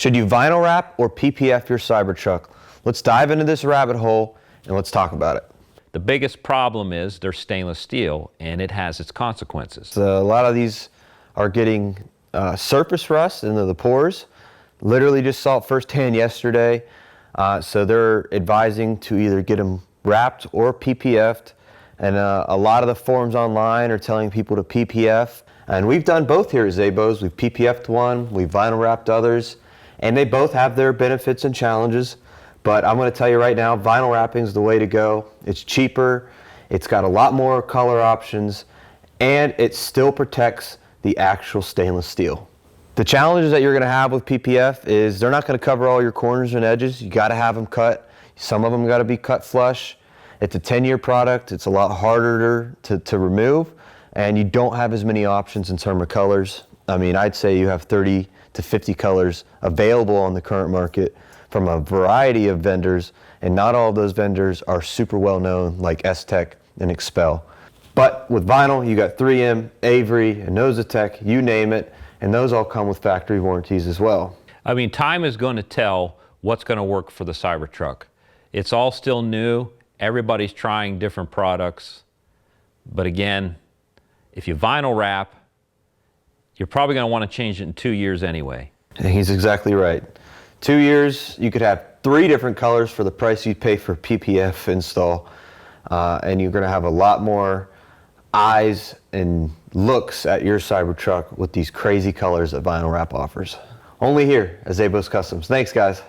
Should you vinyl wrap or PPF your Cybertruck? Let's dive into this rabbit hole and let's talk about it. The biggest problem is they're stainless steel and it has its consequences. So a lot of these are getting surface rust into the pores. Literally just saw it firsthand yesterday. So they're advising to either get them wrapped or PPF'd. And a lot of the forums online are telling people to PPF. And we've done both here at Zabos. We've PPF'd one, we've vinyl wrapped others. And they both have their benefits and challenges. But I'm going to tell you right now, vinyl wrapping is the way to go. It's cheaper, it's got a lot more color options, and it still protects the actual stainless steel. The challenges that you're going to have with PPF is they're not going to cover all your corners and edges. You got to have them cut. Some of them got to be cut flush. It's a 10-year product. It's a lot harder to remove, and you don't have as many options in terms of colors. I mean, I'd say you have 30 to 50 colors available on the current market from a variety of vendors, and not all of those vendors are super well known like S-Tech and Expel. But with vinyl, you got 3M, Avery, and Nosatech, you name it, and those all come with factory warranties as well. I mean, time is going to tell what's going to work for the Cybertruck. It's all still new. Everybody's trying different products. But again, if you vinyl wrap, you're probably going to want to change it in 2 years anyway. And he's exactly right. 2 years, you could have 3 different colors for the price you'd pay for PPF install. And you're going to have a lot more eyes and looks at your Cybertruck with these crazy colors that vinyl wrap offers. Only here at AOS Customs. Thanks, guys.